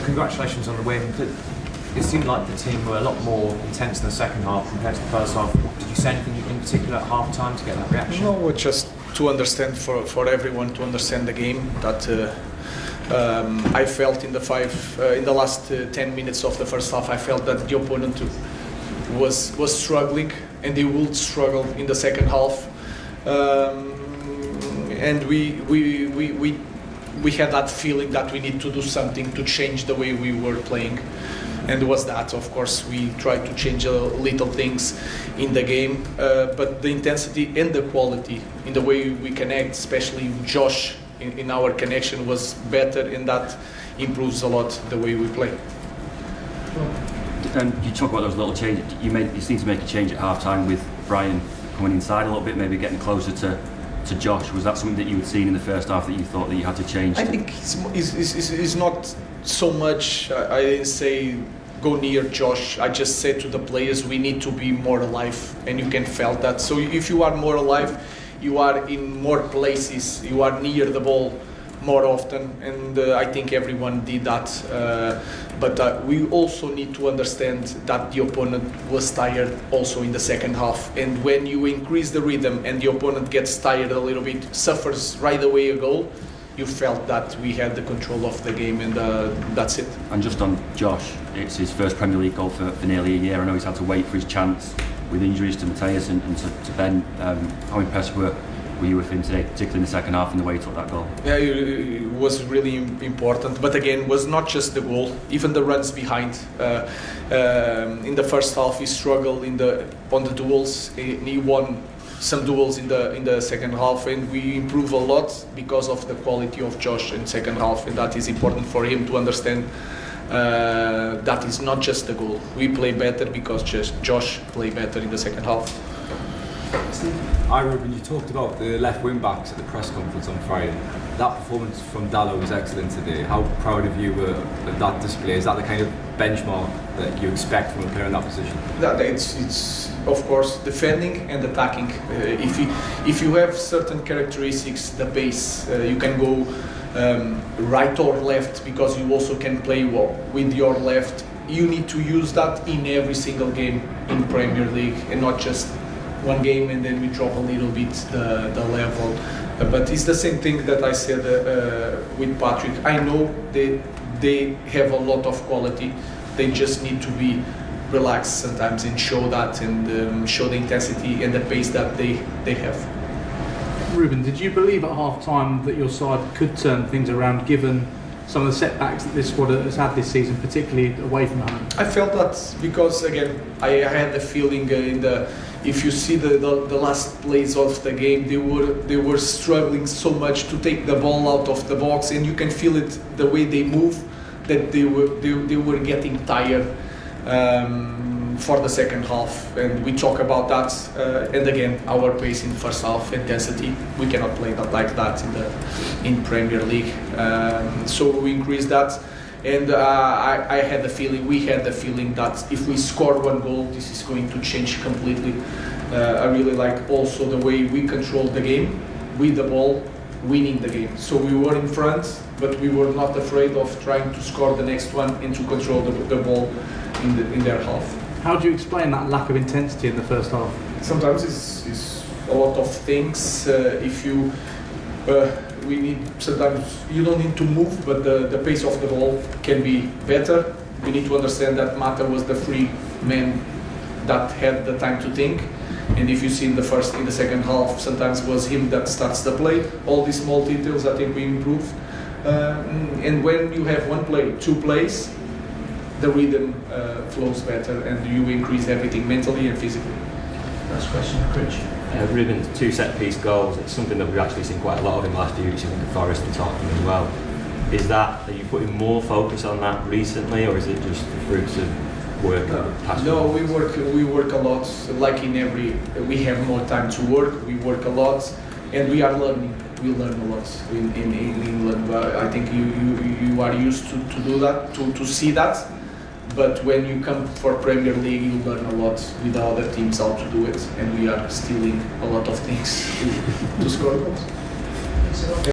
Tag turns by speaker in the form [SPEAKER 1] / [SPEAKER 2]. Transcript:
[SPEAKER 1] Congratulations on the win. It seemed like the team were a lot more intense in the second half compared to the first half. Did you say anything in particular at half time to get that reaction?
[SPEAKER 2] No, just to understand for everyone to understand the game that I felt in the last 10 minutes of the first half. I felt that the opponent was struggling, and they would struggle in the second half. And we had that feeling that we need to do something to change the way we were playing. And was that, of course, we tried to change little things in the game, but the intensity and the quality in the way we connect, especially Josh in our connection, was better, and that improves a lot the way we play.
[SPEAKER 3] And you talk about those little changes. You seem to make a change at half-time with Brian coming inside a little bit, maybe getting closer to Josh. Was that something that you had seen in the first half that you thought that you had to change?
[SPEAKER 2] I think it's not so much. I didn't say go near Josh. I just said to the players, we need to be more alive, and you can feel that. So if you are more alive, you are in more places, you are near the ball more often, and I think everyone did that. But we also need to understand that the opponent was tired also in the second half, and when you increase the rhythm and the opponent gets tired a little bit, suffers right away a goal, you felt that we had the control of the game, and that's it.
[SPEAKER 3] And just on Josh, it's his first Premier League goal for nearly a year. I know he's had to wait for his chance with injuries to Mateus and to Ben. How impressed were you with him today, particularly in the second half and the way he took that goal?
[SPEAKER 2] Yeah, it was really important. But again, it was not just the goal, even the runs behind. In the first half, he struggled on the duels. He won some duels in the second half, and we improve a lot because of the quality of Josh in second half, and that is important for him to understand. That is not just the goal. We play better because just Josh played better in the second half.
[SPEAKER 4] Hi Ruben, you talked about the left wing backs at the press conference on Friday. That performance from Dallo was excellent today. How proud of you of that display? Is that the kind of benchmark that you expect from a player in that position?
[SPEAKER 2] It's of course defending and attacking. If you have certain characteristics, the base, you can go right or left, because you also can play well with your left. You need to use that in every single game in Premier League, and not just one game and then we drop a little bit the level. But it's the same thing that I said with Patrick. I know they have a lot of quality. They just need to be relaxed sometimes and show that, and show the intensity and the pace that they have.
[SPEAKER 5] Ruben, did you believe at half-time that your side could turn things around, given some of the setbacks that this squad has had this season, particularly away from home?
[SPEAKER 2] I felt that because, again, I had the feeling if you see the last plays of the game, they were struggling so much to take the ball out of the box, and you can feel it the way they move, that they were getting tired for the second half, and we talk about that. And again, our pace in first half, intensity, we cannot play that like that in Premier League. So we increased that, and we had the feeling that if we score one goal, this is going to change completely. I really like also the way we controlled the game with the ball, winning the game. So we were in front, but we were not afraid of trying to score the next one and to control the ball in their half.
[SPEAKER 5] How do you explain that lack of intensity in the first half?
[SPEAKER 2] Sometimes it's a lot of things. Sometimes you don't need to move, but the pace of the ball can be better. We need to understand that Mata was the free man that had the time to think. And if you see in the second half, sometimes it was him that starts the play. All these small details, I think we improved. And when you have one play, two plays, the rhythm flows better, and you increase everything mentally and physically.
[SPEAKER 6] Last question, Rich.
[SPEAKER 7] Ruben's two set-piece goals, it's something that we've actually seen quite a lot of in the last few weeks. I think at Forest and Tottenham as well. Are you putting more focus on that recently, or is it just the fruits of work?
[SPEAKER 2] No, we work a lot. Like we have more time to work. We work a lot, and we are learning. We learn a lot in England. I think you are used to do that, to see that. But when you come for Premier League, you learn a lot with the other teams how to do it, and we are stealing a lot of things to score goals.